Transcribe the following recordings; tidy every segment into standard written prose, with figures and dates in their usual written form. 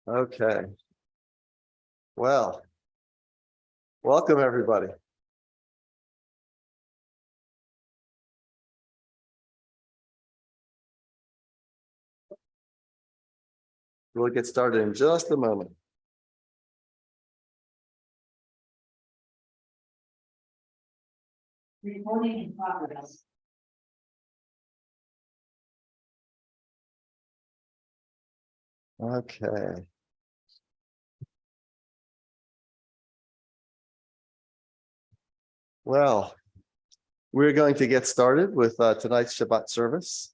Okay. Well, welcome everybody. We'll get started in just a moment. Recording in progress. Okay. Well, we're going to get started with tonight's Shabbat service,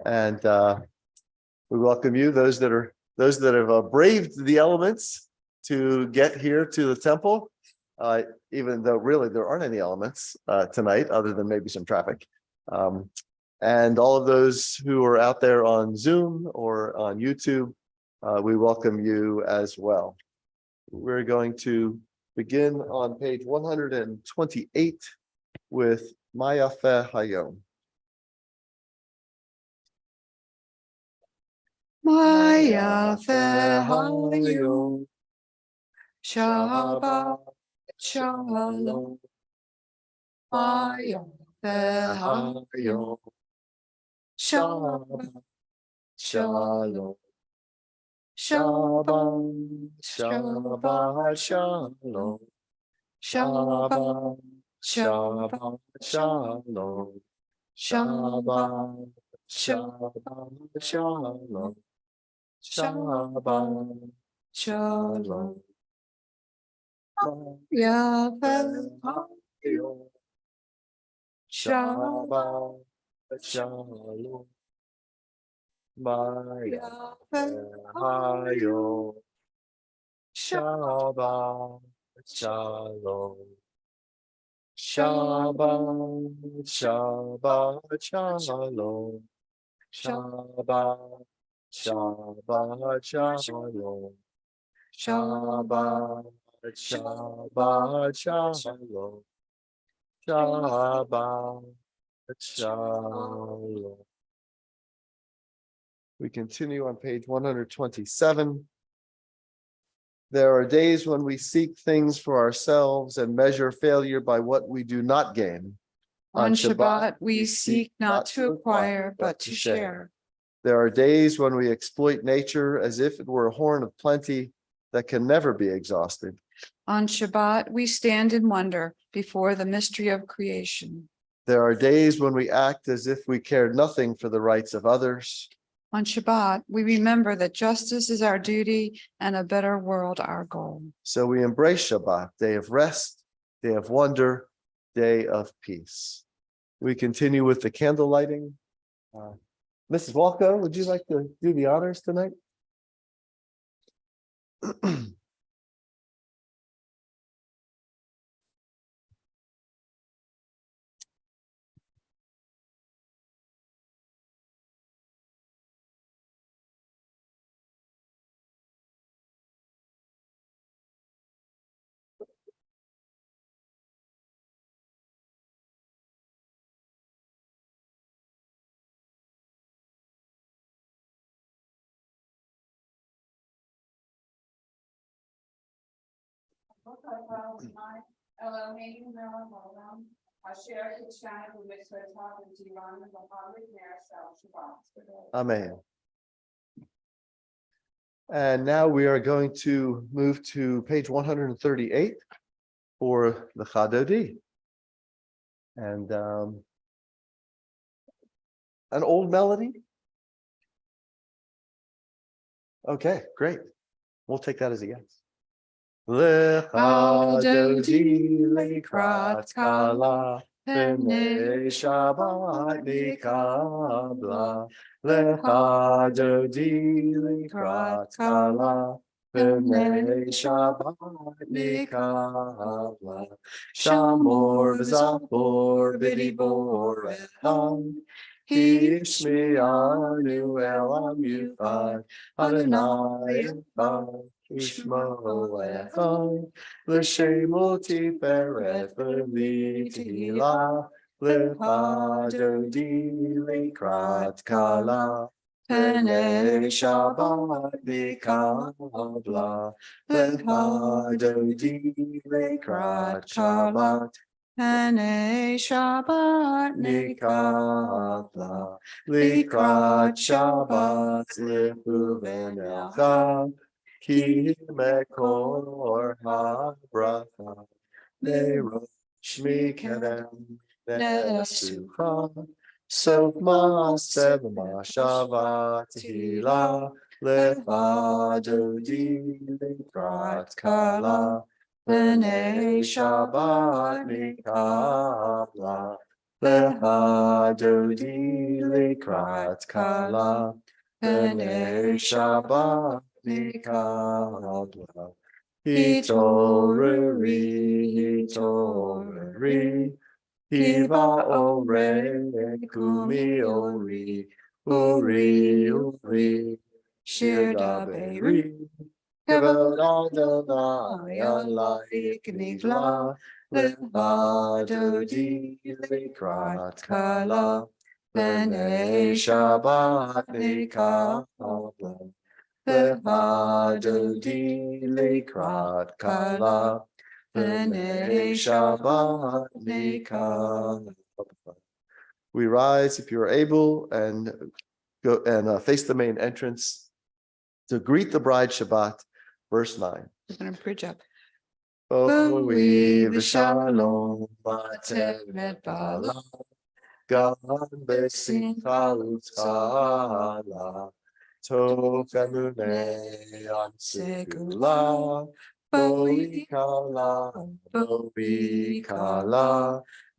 and we welcome you, those that have braved the elements to get here to the temple, even though really there aren't any elements tonight, other than maybe some traffic. And all of those who are out there on Zoom or on YouTube, we welcome you as well. We're going to begin on page 128 with Mayafe Hayom. Mayafe Hayom, Shabbat Shalom. Mayafe Hayom, Shabbat Shalom. Shabbat Shabbat Shalom. Shabbat Shabbat Shalom. Shabbat Shabbat Shalom. Shabbat Shalom. Mayafe Hayom, Shabbat Shalom. Mayafe Hayom, Shabbat Shalom. Shabbat Shabbat Shalom. Shabbat Shabbat Shalom. Shabbat Shabbat Shalom. Shabbat Shalom. We continue on page 127. There are days when we seek things for ourselves and measure failure by what we do not gain. On Shabbat, we seek not to acquire, but to share. There are days when we exploit nature as if it were a horn of plenty that can never be exhausted. On Shabbat, we stand in wonder before the mystery of creation. There are days when we act as if we cared nothing for the rights of others. On Shabbat, we remember that justice is our duty and a better world our goal. So we embrace Shabbat, day of rest, day of wonder, day of peace. We continue with the candle lighting. Mrs. Wolkow, would you like to do the honors tonight? Amen. And now we are going to move to page 138 for the Chadodi. And an old melody. Okay, great. We'll take that as a yes. Lecha dodi lekrat kala, B'nei Shabbat nikabla. Lecha dodi lekrat kala, B'nei Shabbat nikabla. Shamor v'zachor v'dibor echad, Hishme'anu elam yufad, Adonai echad. Ishmo echad, l'shemo tiferet v'litila, lecha dodi lekrat kala, Pene Shabbat Mikabla, Lehadodi Lekrat Shabbat, Pene Shabbat Mikabla, Lekrat Shabbat, Lehuven Elcha, Ki Mekor HaBracha, Nerosh Mikedem, Nesucha, Soma Sevma Shabbat Hila, Levadodi Lekrat Kala, Pene Shabbat Mikabla, Lehadodi Lekrat Kala, Pene Shabbat Mikabla, Hitoreri, Hiva ore, kumi ori, uri, shir daberi, kavod Adonai, alai knigla, levadodi lekrat kala, pene Shabbat mikabla, levadodi lekrat kala, Pene Shabbat Mikabla. We rise, if you are able, and go and face the main entrance to greet the bride Shabbat, verse 9. We're going to bridge up. Oh, we v'shalom b'teret bala, gam b'simcha u'tzala, tov emunei an segula, Boi kala,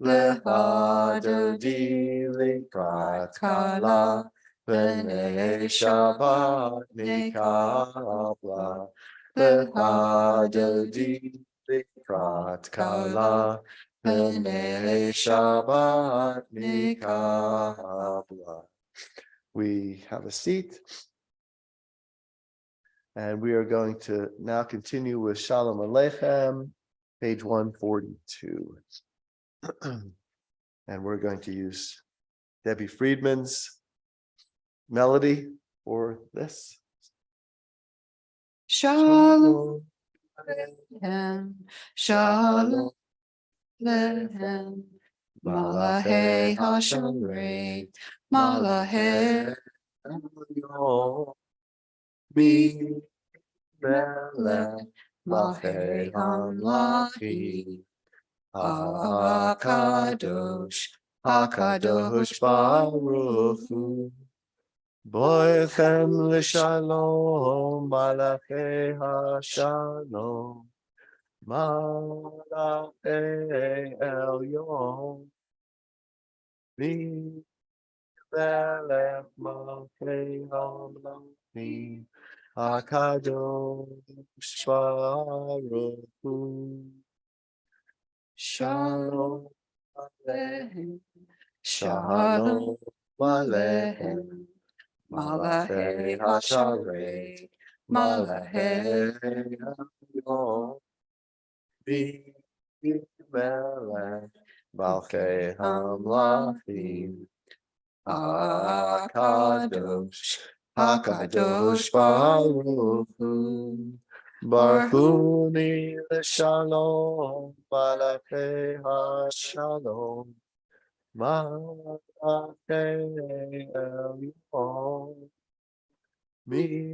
lehadodi lekrat kala, pene Shabbat mikabla, lehadodi lekrat kala, pene Shabbat mikabla. We have a seat. And we are going to now continue with Shalom Aleichem, page 142. And we're going to use Debbie Friedman's melody for this. Shalom Aleichem, Shalom Aleichem, Malachei HaShamrei, Malachei Mi melech malchei hamlachim, HaKadosh, HaKadosh Baruch Hu, Boichem l'shalom, malachei HaShalom, malachei Elyon, Mi melech malchei hamlachim, HaKadosh Baruch Hu. Shalom Aleichem, Shalom Aleichem, Malachei HaShamrei, Malachei Elyon, Melech Malchei Hamlachim, HaKadosh, HaKadosh Baruch Hu, Baruchuni l'shalom, Malachei HaShalom, Malachei Elyon, Melech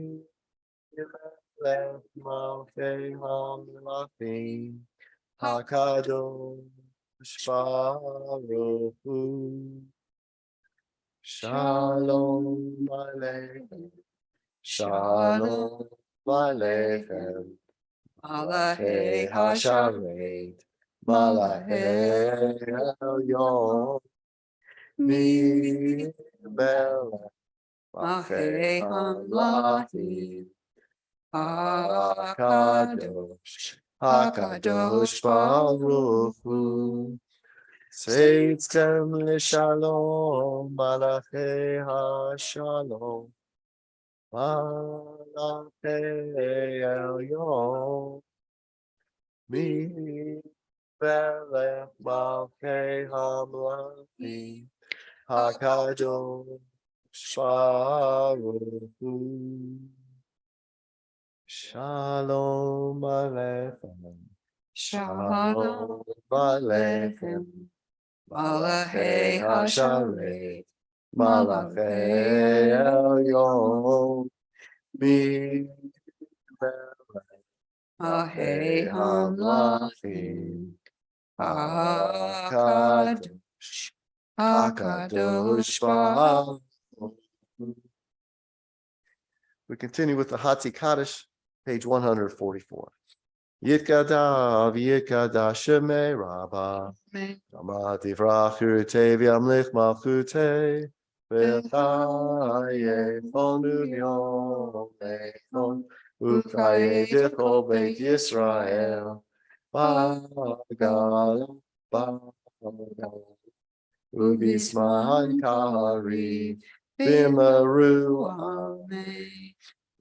Malchei Hamlachim, HaKadosh Baruch Hu. Shalom Aleichem, Shalom Aleichem, Malachei HaShamrei, Malachei Elyon, Mi melech malchei hamlachim, HaKadosh, HaKadosh Baruch Hu. Tzeitzem l'shalom, malachei HaShalom, malachei Elyon, Mi melech malchei hamlachim, HaKadosh Baruch Hu. Shalom Aleichem. Shalom Aleichem. Malachei Hasharet. Malachei Elyon. Malachei Hamlachim. HaKadosh. HaKadosh Baruch. We continue with the Hatzi Kaddish, page 144. Yitkadav, Yitkadav, Shemei Rabbah. Amati Vrachu Tevi Amlich Malchute. V'chaye Chonu Yom Echon. Uchaye Dechol Beit Yisrael. Bagal, Bagal. Uvisman Kari. Bimaru Amen.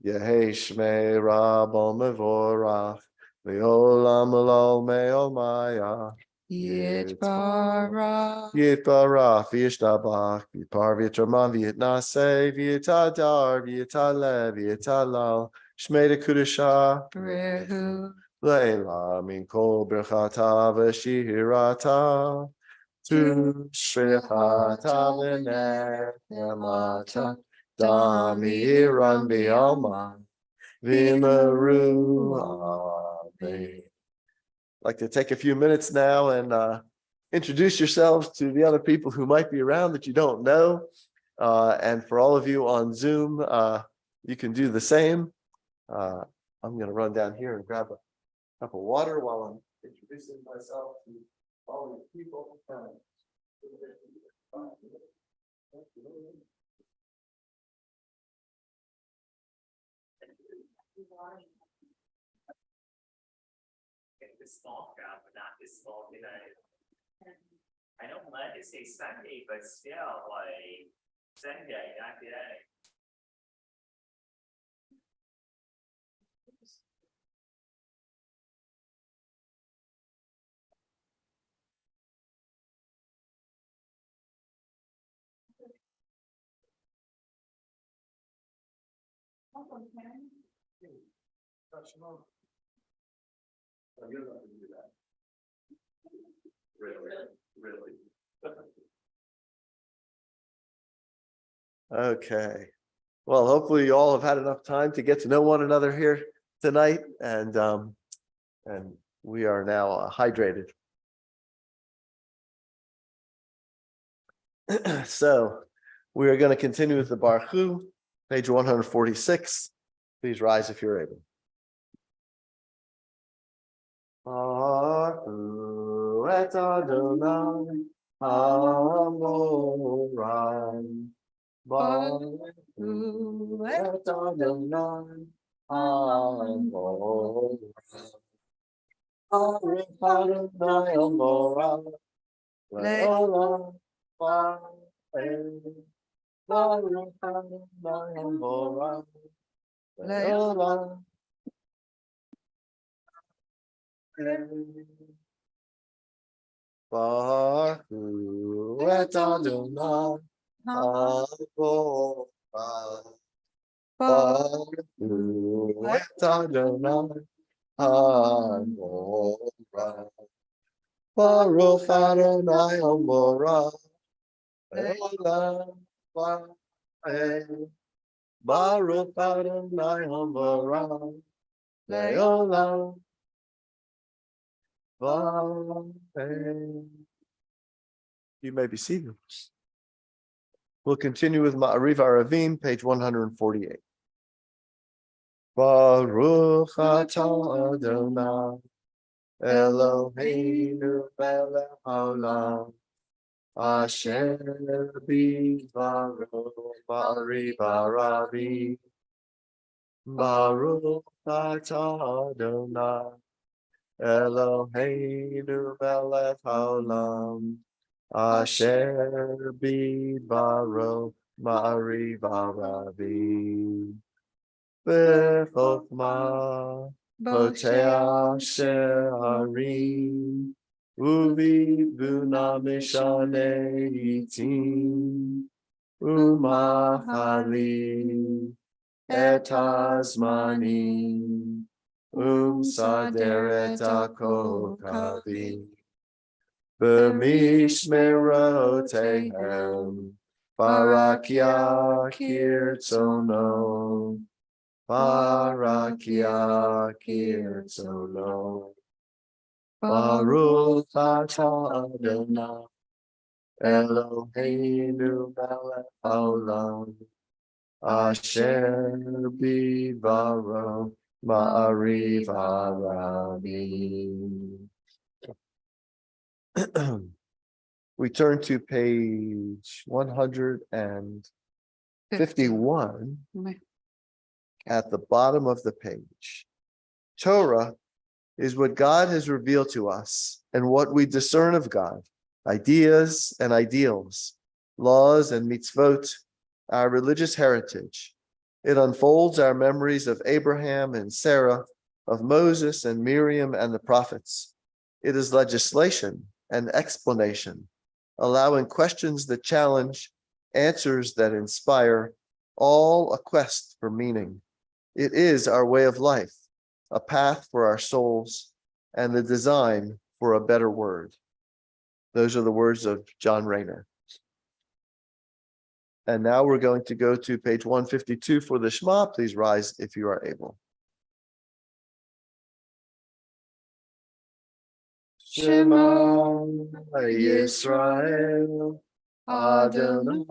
Yehei Shmei Rabbo Mevorach. Leolam Lo Meomaya. Yitbarach. Yitbarach, V'yishtabach, Yitpar V'yitraman, V'yitnaseh, V'yitadar, V'yitaleh, V'yitalal, Shmei Dekudesha, Rehu. Leila, Min Kol Birchata V'shirata, Tu Shrichata V'nechemata, Dami Iran B'yalma, V'yimaru Amen. I'd like to take a few minutes now and introduce yourselves to the other people who might be around that you don't know. And for all of you on Zoom, you can do the same. I'm going to run down here and grab a cup of water while I'm introducing myself to all the people. This small crowd, but not this small today. I know Monday say Sunday, but still like Sunday, not today. You're not going to do that. Really. Okay. Well, hopefully you all have had enough time to get to know one another here tonight, and we are now hydrated. So we are going to continue with the Baruch Hu, page 146. Please rise if you're able. Baruch Hu et Adonai Hamorai. Baruch Hu et Adonai Hamorai. Baruch Adonai Hamorai. Le'olam Baruch Adonai Hamorai. Le'olam. Baruch Hu et Adonai Hamorai. Baruch Hu et Adonai Hamorai. Baruch Adonai Hamorai. Le'olam Baruch. Baruch Adonai Hamorai. Le'olam. You may be seated. We'll continue with Ma'ariv Aravim, page 148. Baruch atah Adonai Eloheinu melech haolam asher bidvaro Ma'ariv Aravim. Baruch atah Adonai Eloheinu melech haolam asher bidvaro Ma'ariv Aravim. B'chokmah poteach she'arim uvibuna mishaneh itim Umachali et hazmanim, Saderet HaKokavi, B'mishmerotehem, Barakia Kirtzono, Barakia Kirtzono, Baruch atah Adonai, Eloheinu melech haolam, Asher bidbaro ma'ariv harabim. We turn to page 151 at the bottom of the page. Torah is what God has revealed to us and what we discern of God, ideas and ideals, laws and mitzvot, our religious heritage. It unfolds our memories of Abraham and Sarah, of Moses and Miriam and the prophets. It is legislation and explanation, allowing questions that challenge, answers that inspire, all a quest for meaning. It is our way of life, a path for our souls, and the design for a better word. Those are the words of John Rayner. And now we're going to go to page 152 for the Shema. Please rise if you are able. Shema Yisrael, Adonai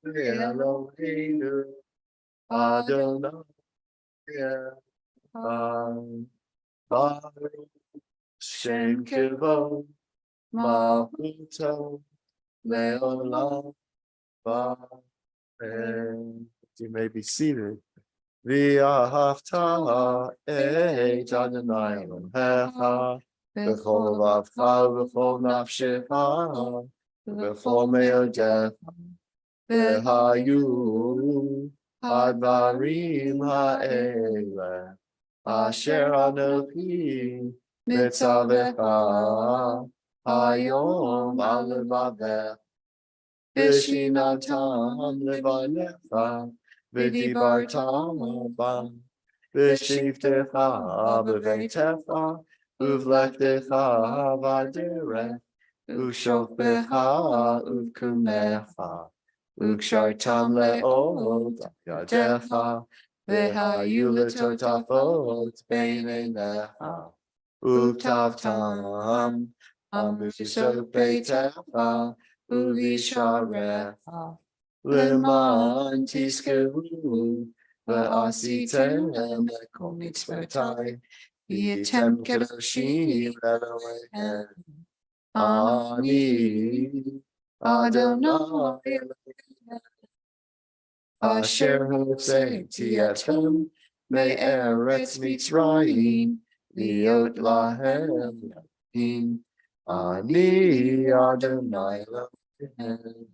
Eloheinu, Adonai Echad, Baruch Shem Kivod, Malchuto Leolam. And you may be seated. V'ahavta et Adonai Elohecha b'chol levavcha v'chol nafshecha v'chol me'odecha v'hayu hadvarim ha'ele asher Anochi mitzavecha hayom al levavecha V'shinatam levanecha, v'dibartam bam, v'shivtecha b'veitecha, uvlechtecha v'aderech, u'shofbecha uvkumecha, u'kshartam le'od yadecha, v'hayu l'totafot beinenecha, u'tavtam amusot beitecha, Uvisharecha Leman Tiskeu Ve'asitem Lekol Mitzvotai V'yitem Kedoshim Eloheichem Ani Adonai Asher Hoseti Etem Me'eretz Mitzrayim Liot Lahem Yakim Ani Adonai Elohim.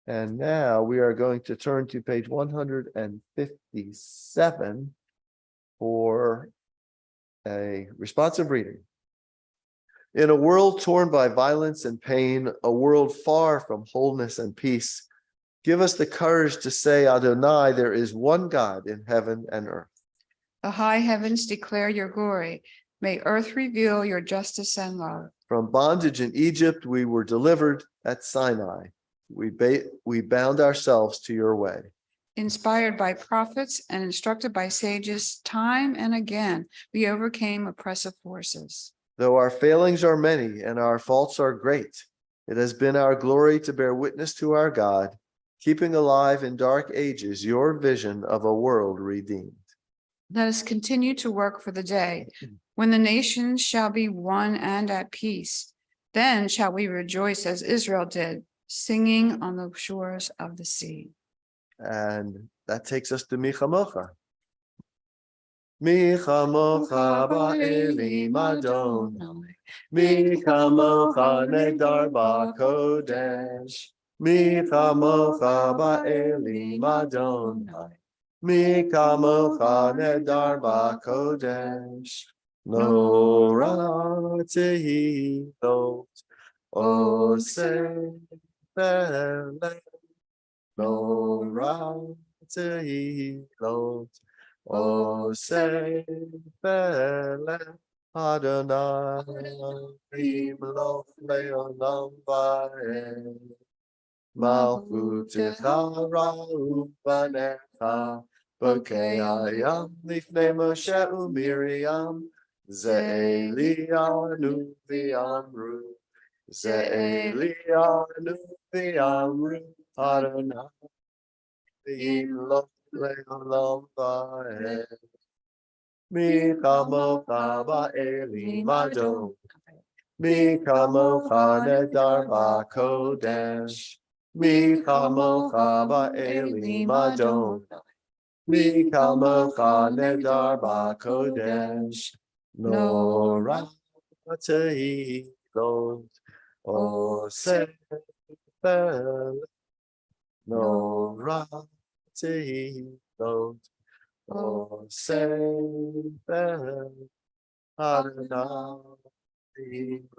And now we are going to turn to page 157 for a responsive reading. In a world torn by violence and pain, a world far from wholeness and peace, give us the courage to say, Adonai, there is one God in heaven and earth. The high heavens declare your glory. May earth reveal your justice and love. From bondage in Egypt, we were delivered at Sinai. We bound ourselves to your way. Inspired by prophets and instructed by sages, time and again, we overcame oppressive forces. Though our failings are many and our faults are great, it has been our glory to bear witness to our God, keeping alive in dark ages your vision of a world redeemed. Let us continue to work for the day when the nations shall be one and at peace. Then shall we rejoice as Israel did, singing on the shores of the sea. And that takes us to Michamocha. Michamocha ba'elim Adonai, Michamocha nedar ba'kodesh, Michamocha ba'elim Adonai, Michamocha nedar ba'kodesh, Nora tehilot, O say, no round to yield. O say, Adonai, Imlof Leolam Vaed. Malchutecha Ra'ubanecha, Bokei Hayam Lifnei Moshe uMiriam, Ze'elianu v'amru, Ze'elianu v'amru, Adonai, Imlof Leolam Vaed. Mi kamocha ba'elim Adon, Mi kamocha nedar ba'kodesh, Mi kamocha ba'elim Adon, Mi kamocha nedar ba'kodesh, Nora tehilot, O sefer, Nora tehilot, O sefer, Adonai,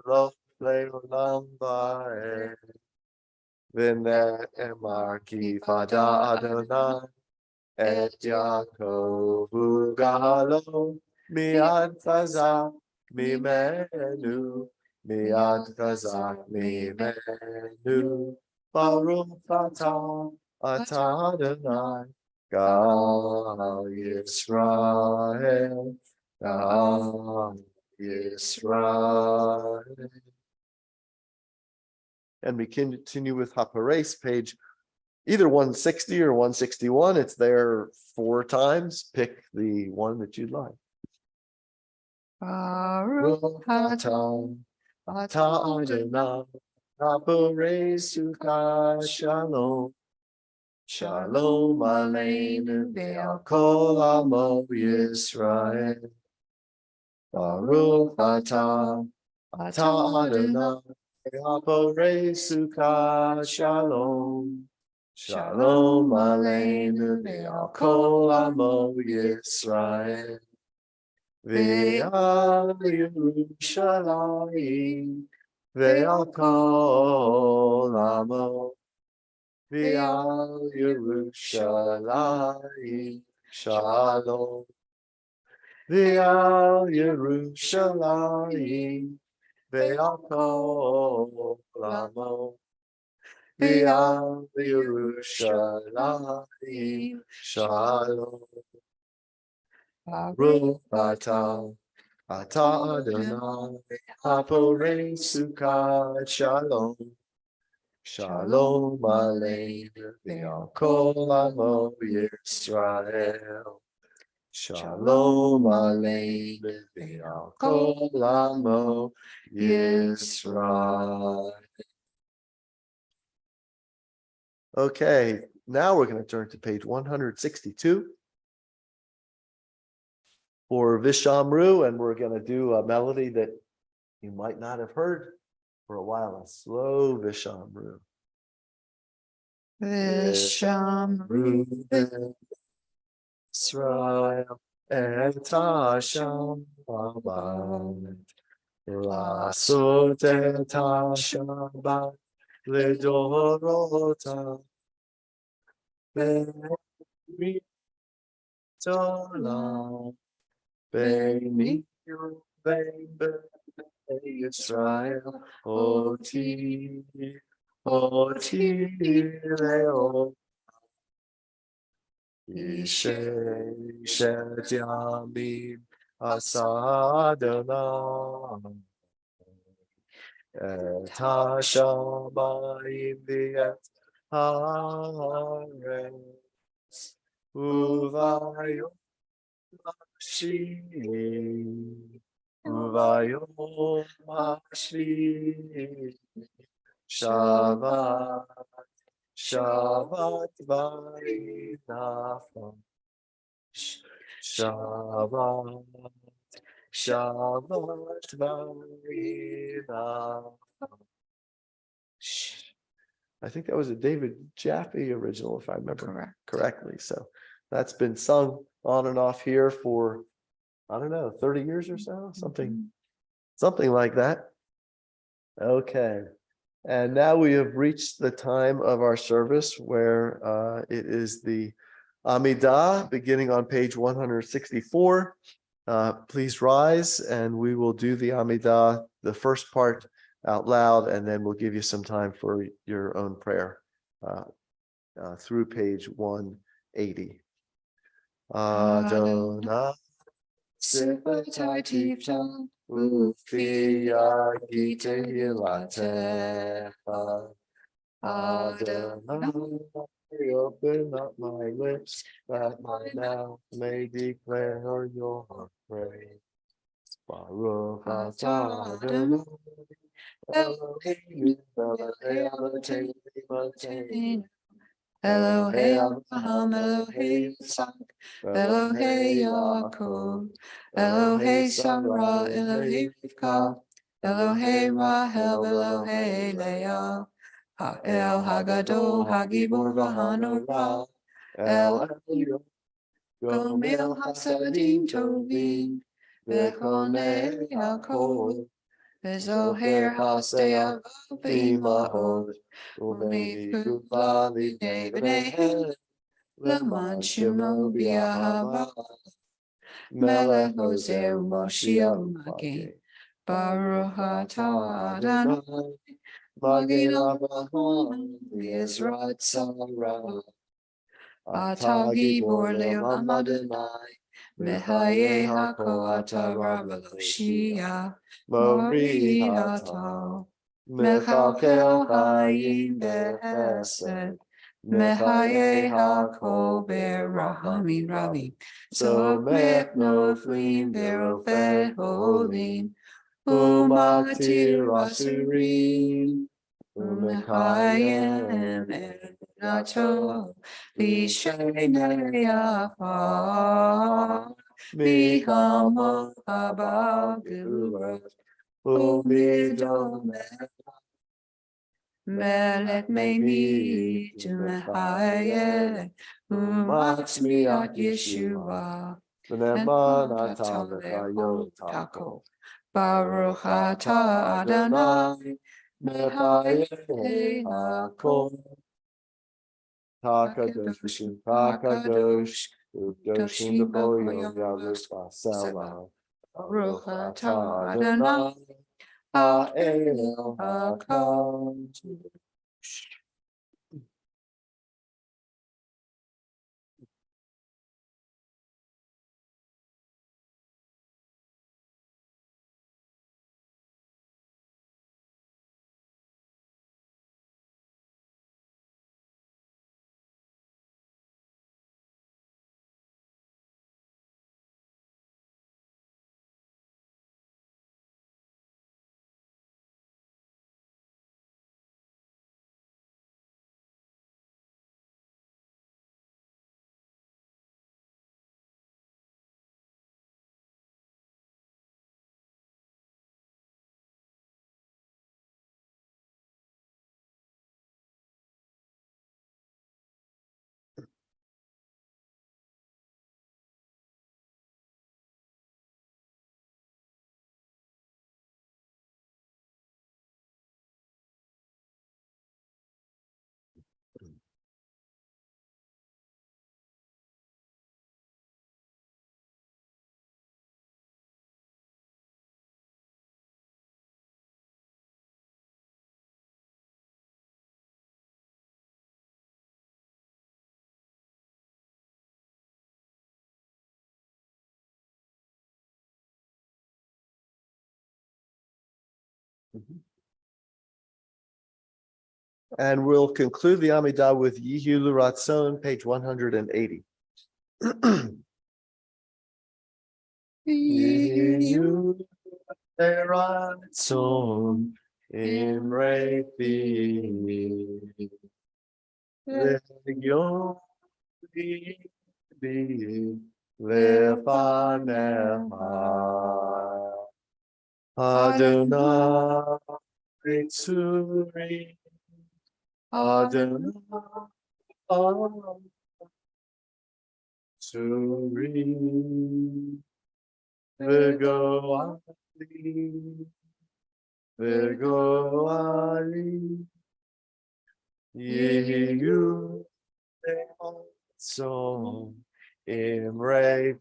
Lo leolam vaed. V'ne'emar ki fada Adonai et Yaakov ugalo miad chazak mimenu, miad chazak mimenu. Baruch atah Adonai Gal Yisrael, Gal Yisrael. And we continue with Hapares, page either 160 or 161. It's there 4 times. Pick the one that you'd like. Baruch atah Adonai, Hapares Sukkah Shalom. Shalom Aleinu ve'al kol amo Yisrael. Baruch atah Adonai, Hapares Sukkah Shalom. Shalom Aleinu ve'al kol amo Yisrael. Ve'al Yerushalayim ve'al kol amo. Ve'al Yerushalayim Shalom. Ve'al Yerushalayim ve'al kol amo. Ve'al Yerushalayim Shalom. Baruch atah Adonai, Hapares Sukkah Shalom. Shalom Aleinu ve'al kol amo Yisrael. Shalom Aleinu ve'al kol amo Yisrael. Okay, now we're going to turn to page 162 for Vishamru, and we're going to do a melody that you might not have heard for a while, a slow Vishamru. Vishamru Israel et Hashem Abad, Lasot et Shabbat Lidorota, Be'mi Tolam, Be'mi Be'mi Israel, Oti Leo. Ishet Yamim Asadonai Et HaShamayim V'et Haaretz Uvayom Hashvi Shabbat Vayinafam. Shabbat Vayinafam. I think that was a David Jaffe original, if I remember correctly. So that's been sung on and off here for, I don't know, 30 years or so, something like that. Okay. And now we have reached the time of our service where it is the Amidah, beginning on page 164. Please rise and we will do the Amidah, the first part out loud, and then we'll give you some time for your own prayer through page 180. Adonai Sifatatifta Ufia Gite Yilatecha Adonai, open up my lips that my mouth may declare your praise. Baruch atah Adonai Eloheinu Elohei Eloheinu Elohei Abraham, Elohei Yitzhak, Elohei Yaakov, Elohei Sarah, Elohei Rivka, Elohei Rahel, Elohei Leah, Ha'el Hagadol, Hagibor V'Hanorah, El Elyon, Gomel Hasadim Tovim, V'Chonei Hakol, V'Zoher Hasdei V'Imahot, U'Mikutla L'nei B'nei L'man Shemo B'Yahava, Melech Ozer U'Moshiach U'Magen, Baruch atah Adonai, Magen Avraham V'Yezrat Sarah, Atah Gibor Le'olam Adonai, Mehaye Hako Atah Rav Eloshia, Mori Atah. Mechakel Chaim Behesed, Mechaye Hakol Berahami Ravi, Somech Noflim Berofet Holim, Umatir Asurim, Umechayem Enato, Vishenei Afar, Mihamo Habagurat, Umidom Melech Meini Tumehaye Umatzmiat Yeshua V'neman atah v'chayot tako Baruch atah Adonai Mechaye hakol Hakadosh Hakadosh Udoshim b'koyom Yavus v'asela Baruch atah Adonai Ha'el HaKadosh. And we'll conclude the Amidah with Yihu L'Ratzon, page 180. Yihu L'Ratzon Imre Pi V'Yom Li Lefanecha Adonai Tzuri Adonai Tzuri V'Goali V'goali Yehu so Imre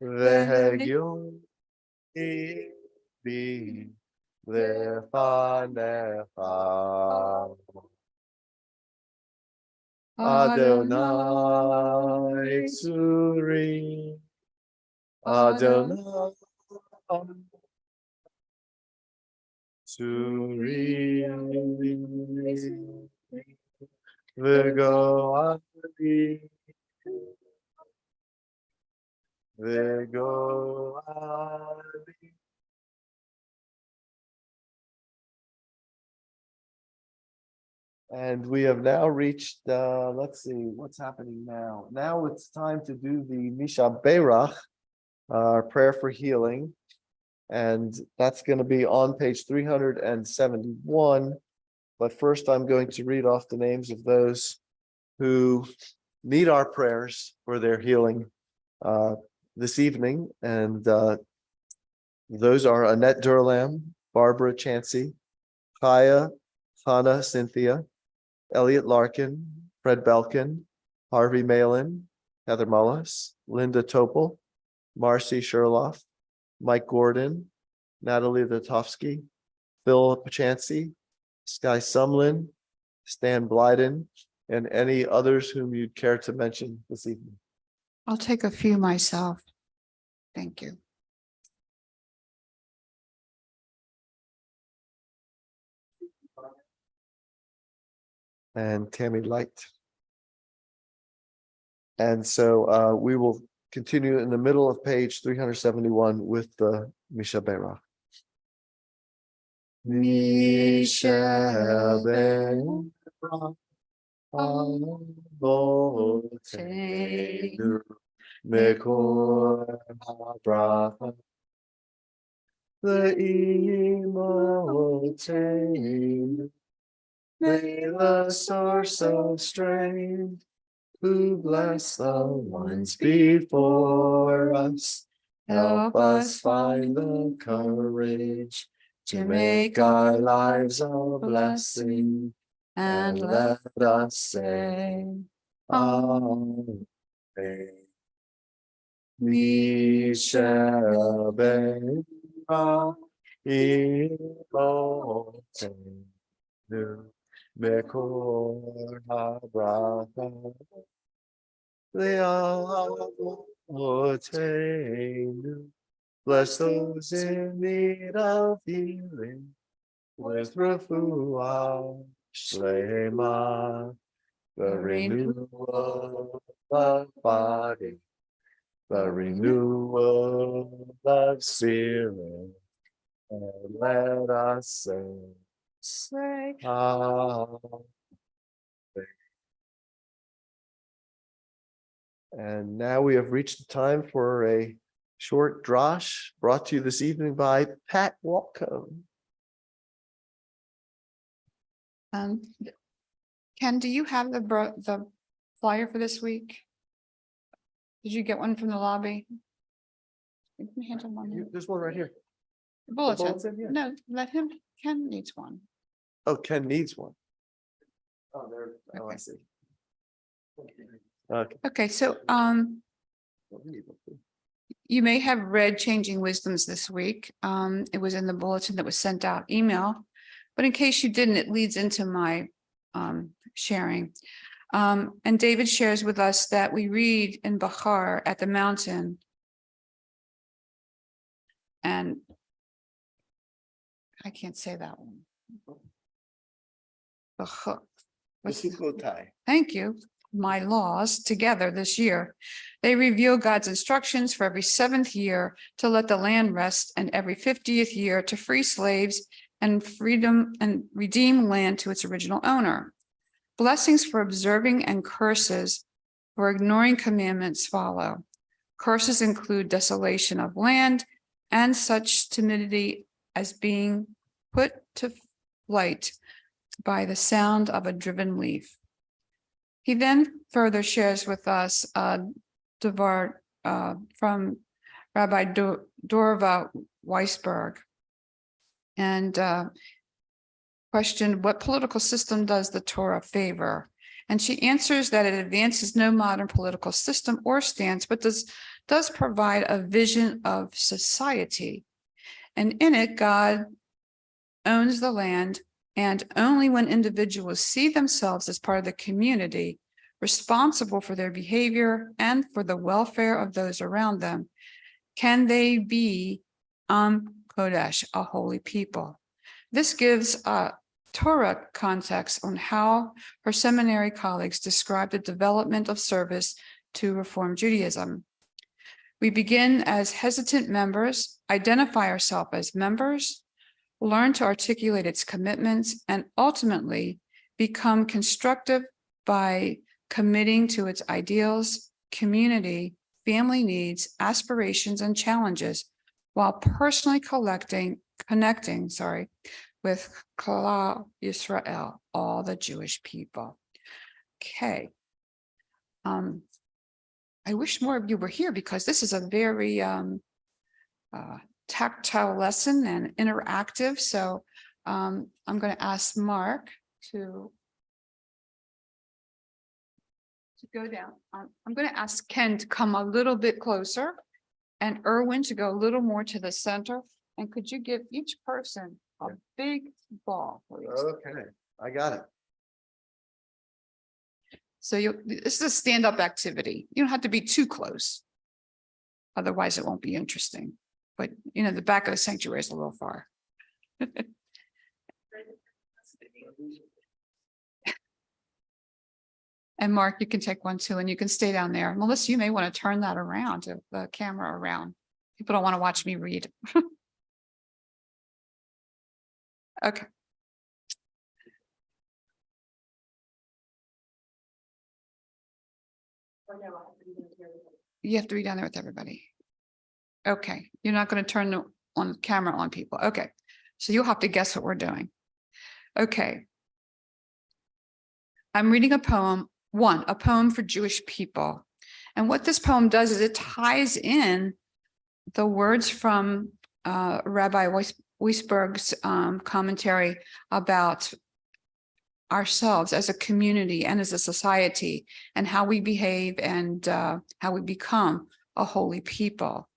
V'hegyon Bi Lefanecha Adonai Tzuri Adonai Tzuri V'goali V'goali. And we have now reached, let's see, what's happening now? Now it's time to do the Misha Berach, our prayer for healing. And that's going to be on page 371. But first, I'm going to read off the names of those who need our prayers for their healing this evening. And those are Annette Durlam, Barbara Chansey, Chaya, Hannah Cynthia, Elliot Larkin, Fred Belkin, Harvey Malin, Heather Mullis, Linda Topol, Marcy Sherloff, Mike Gordon, Natalie Latovsky, Phil Pachansey, Sky Sumlin, Stan Blyden, and any others whom you'd care to mention this evening. I'll take a few myself. Thank you. And Tammy Light. And so we will continue in the middle of page 371 with the Misha Berach. Misha Berach Avotenu Mekor HaBracha Le'imotenu. May the source of strength, who bless the ones before us, help us find the courage to make our lives a blessing, and let us say, Amen. Misha Berach Imotenu Mekor HaBracha Le'avotenu. Bless those in need of healing with refuah shlema, the renewal of body, the renewal of spirit, and let us say, Amen. And now we have reached the time for a short drosh brought to you this evening by Pat Wolkow. Ken, do you have the flyer for this week? Did you get one from the lobby? You can hand him one. There's one right here. The bulletin. bulletin, yeah. No, let him, Ken needs one. Oh, Ken needs one. Oh, there. Oh, I Okay. see. Okay. Okay, so you may have read Changing Wisdoms this week. It was in the bulletin that was sent out email, but in case you didn't, it leads into my sharing. And David shares with us that we read in Bahar at the mountain. And I can't say that one. Bahar. Thank you. My laws together this year. They reveal God's instructions for every 7th year to let the land rest, and every 50th year to free slaves and freedom and redeem land to its original owner. Blessings for observing and curses for ignoring commandments follow. Curses include desolation of land and such timidity as being put to flight by the sound of a driven leaf. He then further shares with us Devar from Rabbi Dorva Weisberg. And questioned, what political system does the Torah favor? And she answers that it advances no modern political system or stance, but does provide a vision of society. And in it, God owns the land, and only when individuals see themselves as part of the community, responsible for their behavior and for the welfare of those around them, can they be Kodesh, a holy people. This gives a Torah context on how her seminary colleagues describe the development of service to Reform Judaism. We begin as hesitant members, identify ourselves as members, learn to articulate its commitments, and ultimately become constructive by committing to its ideals, community, family needs, aspirations, and challenges, while personally connecting with Klal Yisrael, all the Jewish people. Okay. I wish more of you were here because this is a very tactile lesson and interactive. So I'm going to ask Mark to go down. I'm going to ask Ken to come a little bit closer and Erwin to go a little more to the center. And could you give each person a big ball, please? Okay, I got it. So this is a stand-up activity. You don't have to be too close. Otherwise, it won't be interesting. But, you know, the back of the sanctuary is a little far. And Mark, you can take one too, and you can stay down there. Melissa, you may want to turn that around, the camera around. People don't want to watch me read. Okay. You have to be down there with everybody. Okay, you're not going to turn the camera on people. Okay, so you'll have to guess what we're doing. Okay. I'm reading a poem, a poem for Jewish people. And what this poem does is it ties in the words from Rabbi Weisberg's commentary about ourselves as a community and as a society and how we behave and how we become a holy people.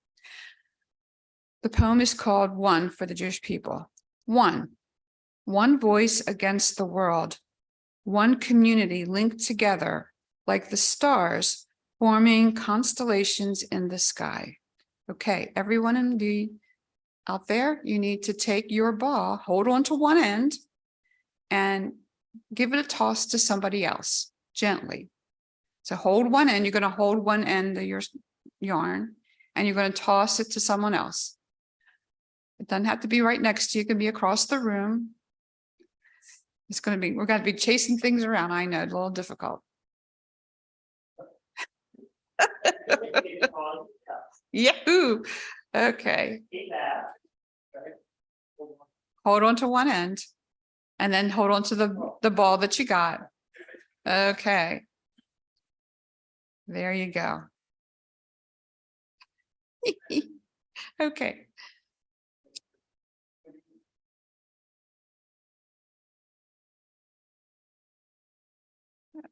The poem is called One for the Jewish people. One voice against the world, one community linked together like the stars forming constellations in the sky. Okay, everyone out there, you need to take your ball, hold on to one end, and give it a toss to somebody else gently. So hold one end, you're going to hold one end of your yarn, and you're going to toss it to someone else. It doesn't have to be right next to you, it can be across the room. It's going to be, we're going to be chasing things around. I know, it's a little difficult. Yahoo! Okay. Hold on to one end and then hold on to the ball that you got. Okay. There you go. Okay.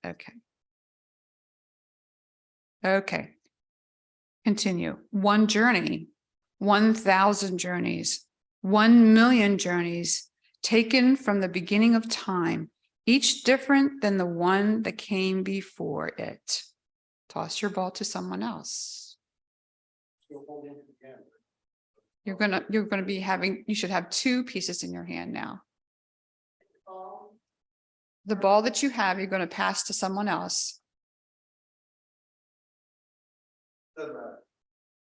Okay. Okay. Continue. One journey, 1,000 journeys, 1,000,000 journeys taken from the beginning of time, each different than the one that came before it. Toss your ball to someone else. You're gonna be having, you should have two pieces in your hand now. The ball that you have, you're going to pass to someone else.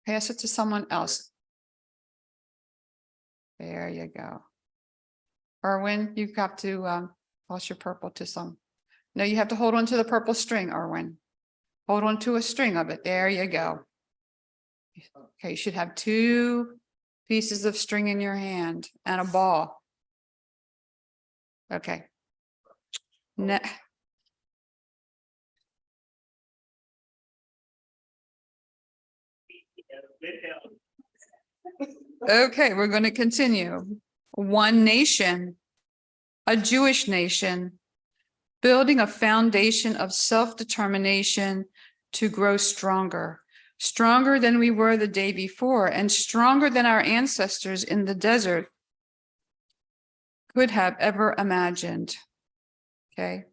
Pass it to someone else. There you go. Erwin, you've got to toss your purple to some. No, you have to hold on to the purple string, Erwin. Hold on to a string of it. There you go. Okay, you should have two pieces of string in your hand and a ball. Okay. Okay, we're going to continue. One nation, a Jewish nation, building a foundation of self-determination to grow stronger, stronger than we were the day before, and stronger than our ancestors in the desert could have ever imagined. Okay,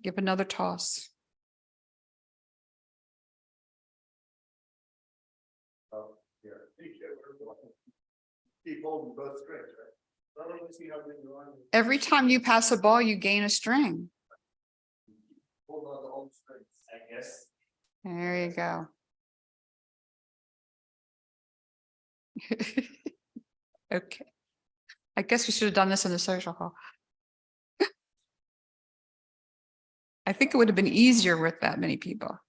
give another toss. Oh, here. Keep holding both strings, right? Every time you pass a ball, you gain a string. Hold on to all the strings. I guess. There you go. Okay. I guess we should have done this in the social hall. I think it would have been easier with that many people.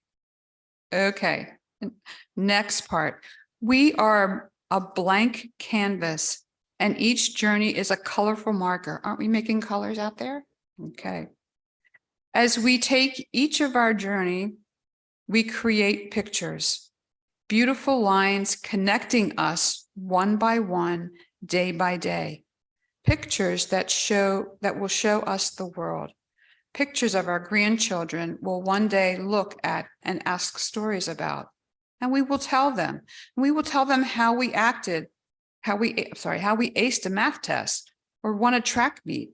Okay, next part. We are a blank canvas and each journey is a colorful marker. Aren't we making colors out there? Okay. As we take each of our journey, we create pictures, beautiful lines connecting us one by one, day by day. Pictures that will show us the world. Pictures of our grandchildren will one day look at and ask stories about, and we will tell them. We will tell them how we acted, how we aced a math test, or won a track meet,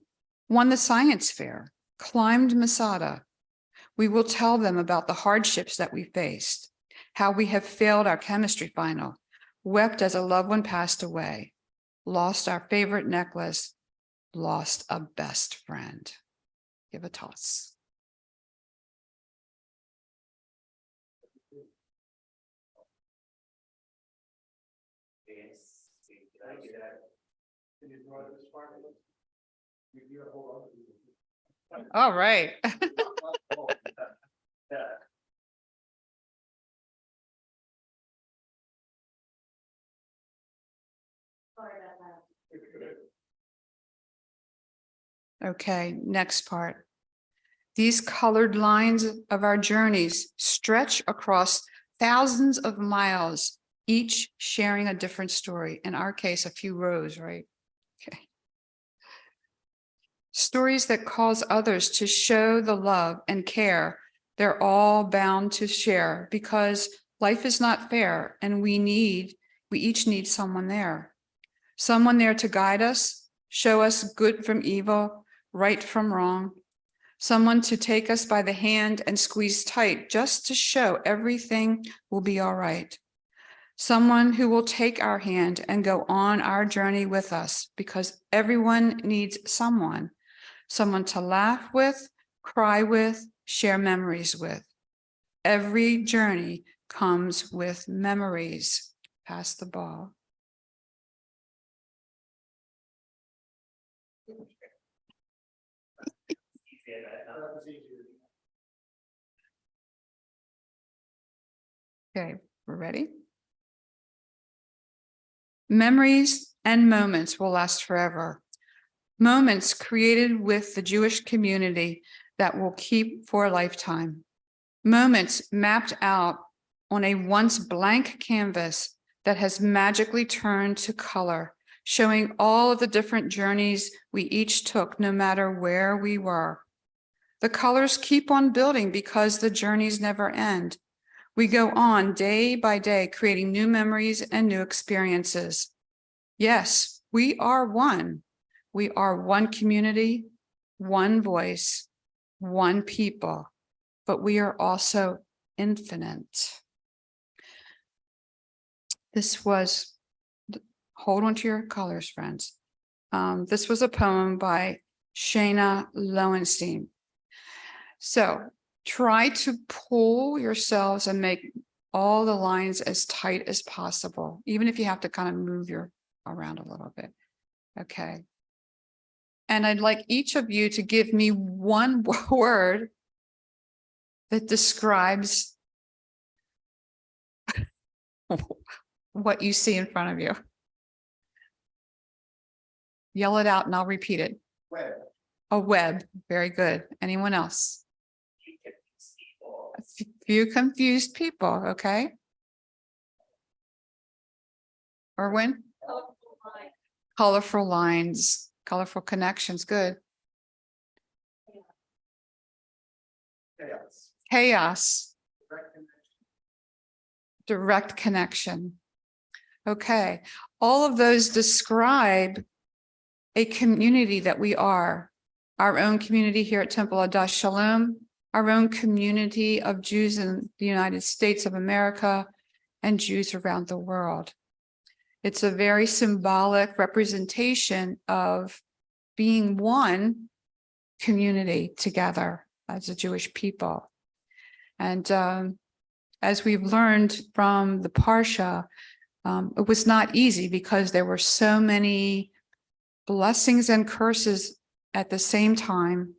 won the science fair, climbed Masada. We will tell them about the hardships that we faced, how we have failed our chemistry final, wept as a loved one passed away, lost our favorite necklace, lost a best friend. Give a toss. Yes. Can I get that? Can you draw this part? You hold on. All right. Yeah. Sorry about that. Okay, next part. These colored lines of our journeys stretch across thousands of miles, each sharing a different story. In our case, a few rows, right? Okay. Stories that cause others to show the love and care they're all bound to share, because life is not fair and we each need someone there. Someone there to guide us, show us good from evil, right from wrong. Someone to take us by the hand and squeeze tight just to show everything will be all right. Someone who will take our hand and go on our journey with us, because everyone needs someone to laugh with, cry with, share memories with. Every journey comes with memories. Pass the ball. Okay, we're ready. Memories and moments will last forever. Moments created with the Jewish community that will keep for a lifetime. Moments mapped out on a once blank canvas that has magically turned to color, showing all of the different journeys we each took, no matter where we were. The colors keep on building because the journeys never end. We go on day by day, creating new memories and new experiences. Yes, we are one. We are one community, one voice, one people, but we are also infinite. This was, hold on to your colors, friends. This was a poem by Shana Lowenstein. So try to pull yourselves and make all the lines as tight as possible, even if you have to kind of move your around a little bit. Okay. And I'd like each of you to give me one word that describes what you see in front of you. Yell it out and I'll repeat it. Web. A web. Very good. Anyone else? A few confused people. Okay. Erwin? Colorful lines, colorful connections, good. Chaos. Chaos, direct connection. Okay, all of those describe a community that we are. Our own community here at Temple Adas Shalom, our own community of Jews in the United States of America and Jews around the world. It's a very symbolic representation of being one community together as a Jewish people. And as we've learned from the Parsha, it was not easy because there were so many blessings and curses at the same time,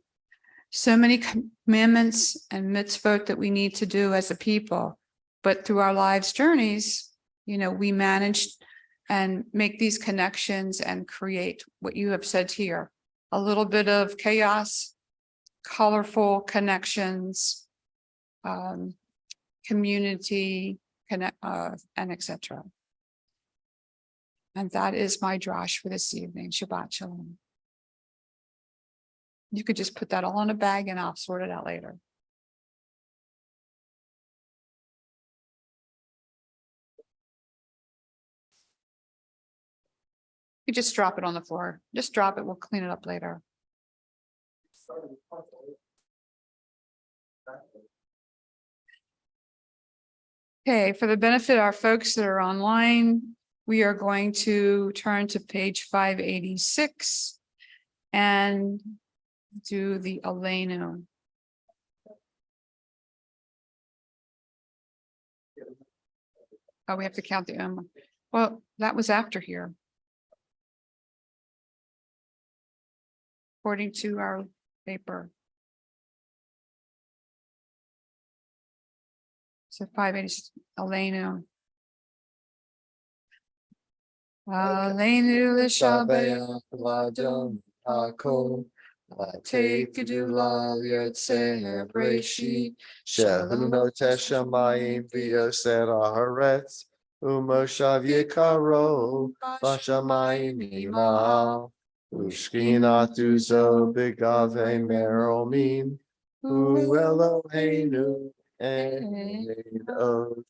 so many commandments and mitzvot that we need to do as a people. But through our lives' journeys, we managed and make these connections and create what you have said here, a little bit of chaos, colorful connections, community, and etc. And that is my drash for this evening. Shabbat Shalom. You could just put that all in a bag and I'll sort it out later. You just drop it on the floor. Just drop it. We'll clean it up later. Okay, for the benefit of our folks that are online, we are going to turn to page 586 and do the Aleinu. Oh, we have to count the Well, that was after here. According to our paper. So 580 Aleinu. Aleinu l'shabbat l'adon hakol. Take gedula yotzei breishi. Shehu noteh shamayim v'yoser haaretz. Umoshav yikaro b'shamayim imal. Ushkinatu zo b'gavei meromim. Hu Eloheinu ein od.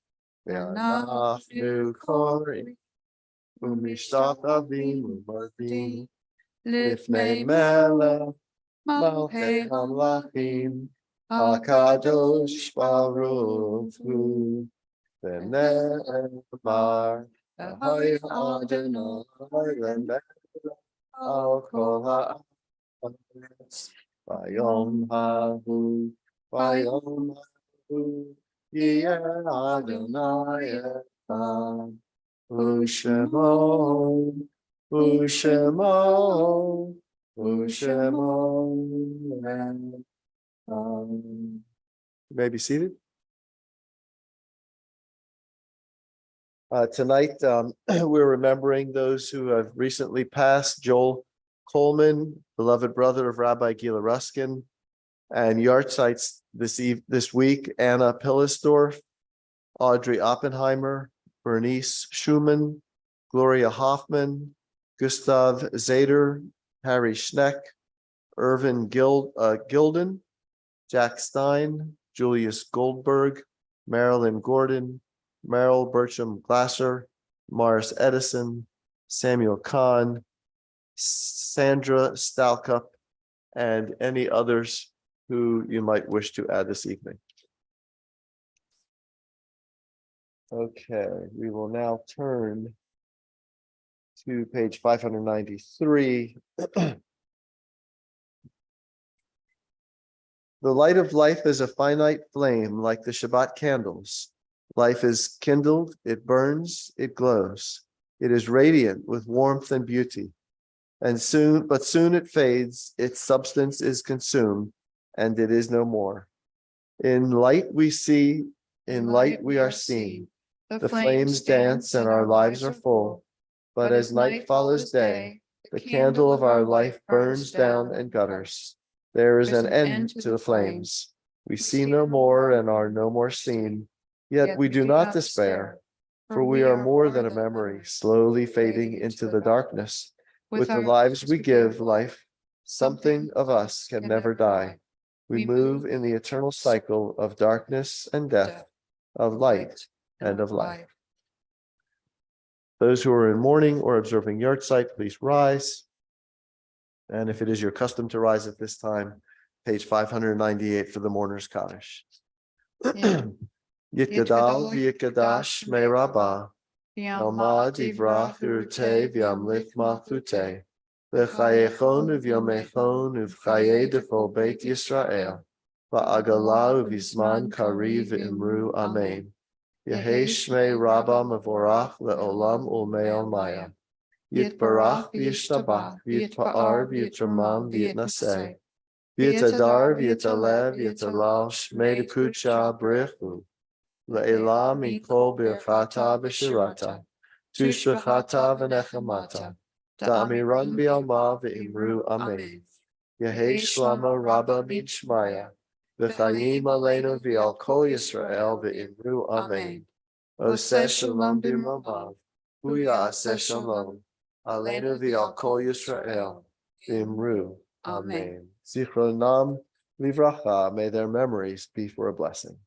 Ve'anachnu korim. Umishtachavim u'mardim. Lifnei melech malchei hamlachim. HaKadosh Baruch Hu. V'ne'emar Hay Adonai lemelech al kol ha'aretz. Vayom hahu yeh Adonai echad. U'shemo you may be seated. Tonight, we're remembering those who have recently passed: Joel Coleman, beloved brother of Rabbi Gila Ruskin, and yahrzeits this week: Anna Pillesdorf, Audrey Oppenheimer, Bernice Schumann, Gloria Hoffman, Gustav Zader, Harry Schneck, Irvin Gilden, Jack Stein, Julius Goldberg, Marilyn Gordon, Merrill Bertram Glasser, Morris Edison, Samuel Kahn, Sandra Stalcup, and any others who you might wish to add this evening. Okay, we will now turn to page 593. The light of life is a finite flame like the Shabbat candles. Life is kindled, it burns, it glows. It is radiant with warmth and beauty. And soon it fades, its substance is consumed, and it is no more. In light we see, in light we are seen. The flames dance and our lives are full. But as night follows day, the candle of our life burns down and gutters. There is an end to the flames. We see no more and are no more seen. Yet we do not despair. For we are more than a memory, slowly fading into the darkness. With the lives we give life, something of us can never die. We move in the eternal cycle of darkness and death, of light and of life. Those who are in mourning or observing yahrzeit, please rise. And if it is your custom to rise at this time, page 598 for the mourner's Kaddish. Yitgadal v'yikadash me rabbah, Yalmad yivrach urte v'yamlich malchute, v'chayechon uv'yamechon uv'chaye defol beit Yisrael, v'agala uv'izman kari v'imru amen. Yehi shmei rabbah mevorach le'olam ulmei maya. Yitbarach v'yishtabach v'yitpa'ar v'yitramam v'yitnaseh. V'yitadar v'yitalev v'yitalal shmei dekucha brichu. Le'elah mikol birchata v'shirata. Tushbechata v'nechamata. Da'amiran v'yalma v'imru amen. Yehi shlama rabba b'shmaya. V'chayim aleinu v'al kol Yisrael v'imru amen. Oseh shalom b'mamav. Hu ya'aseh shalom. Aleinu v'al kol Yisrael v'imru amen. Zichronam livracha. May their memories be for a blessing.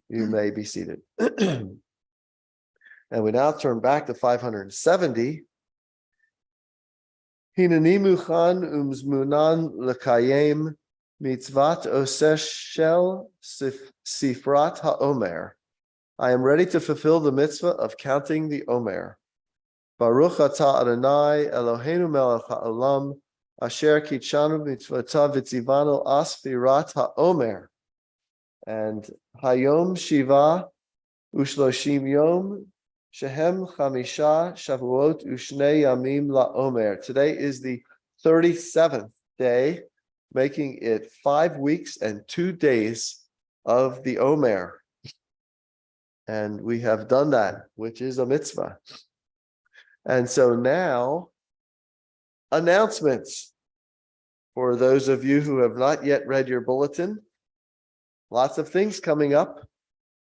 You may be seated. And we now turn back to 570. Hineni muchan umzmunan lekayem mitzvat oseh shel sifrat haomer. I am ready to fulfill the mitzvah of counting the Omer. Baruch atah Adonai Eloheinu melech haolam asher kitshanu mitzvotav v'tzivanu asfirat haomer. And Hayom Shiva Ushloshim Yom Shehem Chamisha Shavuot Ushnei Yamim LaOmer. Today is the 37th day, making it 5 weeks and 2 days of the Omer. And we have done that, which is a mitzvah. And so now, announcements for those of you who have not yet read your bulletin. Lots of things coming up.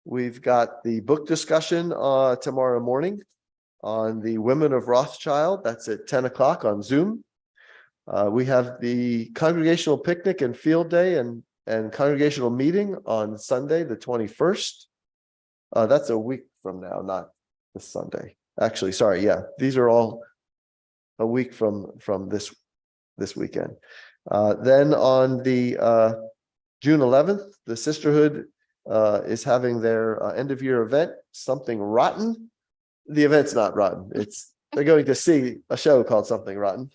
We've got the book discussion tomorrow morning on the Women of Rothschild. That's at 10 o'clock on Zoom. We have the congregational picnic and field day and congregational meeting on Sunday, the 21st. That's a week from now, not this Sunday. Actually, sorry. Yeah, these are all a week from this weekend. Then on the June 11th, the Sisterhood is having their end of year event, Something Rotten. The event's not rotten. They're going to see a show called Something Rotten.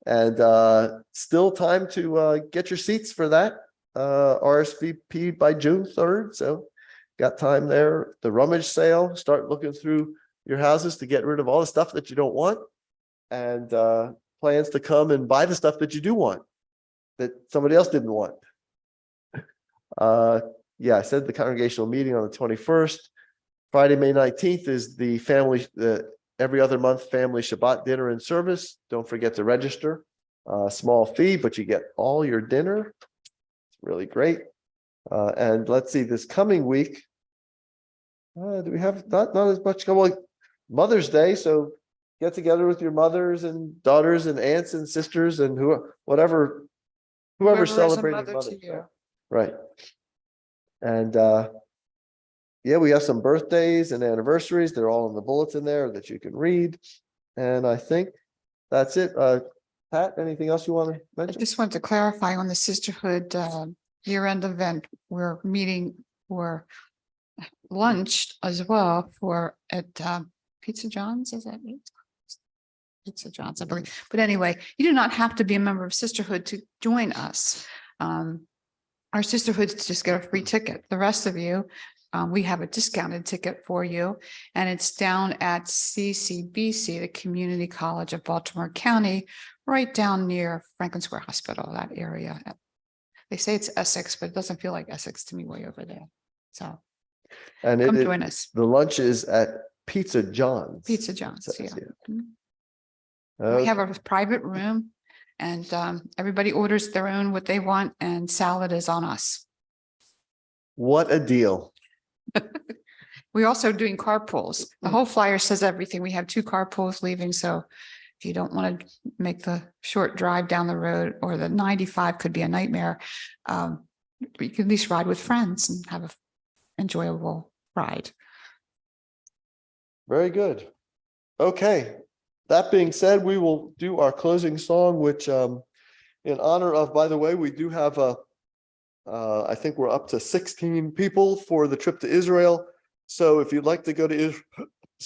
And still time to get your seats for that. RSVP by June 3rd. So got time there. The rummage sale, start looking through your houses to get rid of all the stuff that you don't want. And plans to come and buy the stuff that you do want, that somebody else didn't want. I said the congregational meeting on the 21st. Friday, May 19th is the every other month family Shabbat dinner and service. Don't forget to register. Small fee, but you get all your dinner. It's really great. And let's see, this coming week, do we have not as much? Well, Mother's Day, so get together with your mothers and daughters and aunts and sisters and whoever celebrating Mother's Day. Right. And we have some birthdays and anniversaries. They're all in the bulletin there that you can read. And I think that's it. Pat, anything else you want to I mention? just want to clarify on the Sisterhood year-end event. We're meeting for lunch as well at Pizza John's. Is that it? Pizza John's, I believe. But anyway, you do not have to be a member of Sisterhood to join us. Our Sisterhoods just get a free ticket. The rest of you, we have a discounted ticket for you, and it's down at CCBC, the Community College of Baltimore County, right down near Franklin Square Hospital, that area. They say it's Essex, but it doesn't feel like Essex to me way over there. So And come join us. The lunch is at Pizza John's. Pizza John's, Says, yeah. Okay. We have a private room, and everybody orders their own what they want, and salad is on us. What a deal. We're also doing carpools. The whole flyer says everything. We have 2 carpools leaving, so if you don't want to make the short drive down the road, or the 95 could be a nightmare, you can at least ride with friends and have an enjoyable ride. Very good. Okay. That being said, we will do our closing song, which in honor of, by the way, we do have I think we're up to 16 people for the trip to Israel. So if you'd like to go to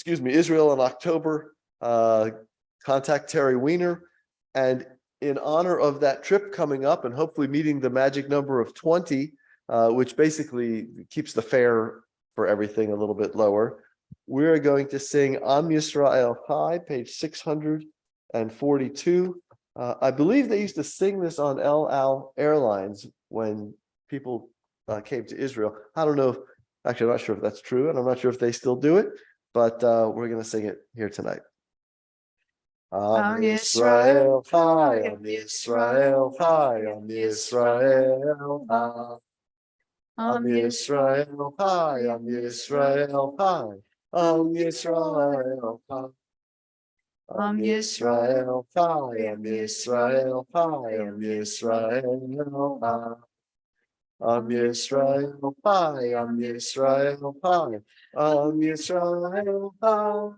Israel in October, contact Terry Weiner. And in honor of that trip coming up and hopefully meeting the magic number of 20, which basically keeps the fare for everything a little bit lower, we're going to sing Am Yisrael Chai, page 642. I believe they used to sing this on El Al Airlines when people came to Israel. I don't know. Actually, I'm not sure if that's true, and I'm not sure if they still do it, but we're going to sing it here tonight. Am Yisrael Chai, Am Yisrael Chai, Am Yisrael Chai. Am Yisrael Chai, Am Yisrael Chai, Am Yisrael Chai. Am Yisrael Chai, Am Yisrael Chai, Am Yisrael Chai. Am Yisrael Chai, Am Yisrael Chai, Am Yisrael Chai.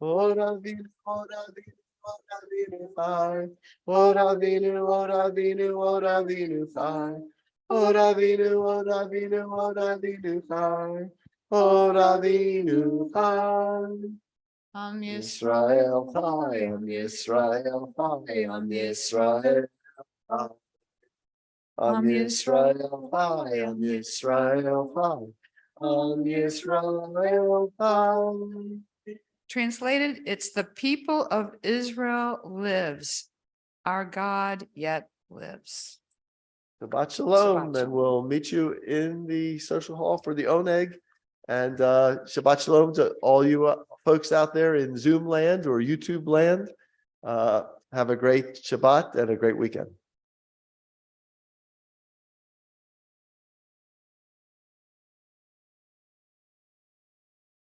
Od Avinu, Od Avinu, Od Avinu Chai. Od Avinu, Od Avinu, Od Avinu Chai. Od Avinu, Od Avinu, Od Avinu Chai. Od Avinu Chai. Am Yisrael Chai, Am Yisrael Chai, Am Yisrael Chai. Am Yisrael Chai, Am Yisrael Chai, Am Yisrael Chai. Translated, it's the people of Israel lives. Our God yet lives. Shabbat Shalom, Shabbat and we'll meet you in the social hall for the Oneg. And Shabbat Shalom to all you folks out there in Zoom land or YouTube land. Have a great Shabbat and a great weekend.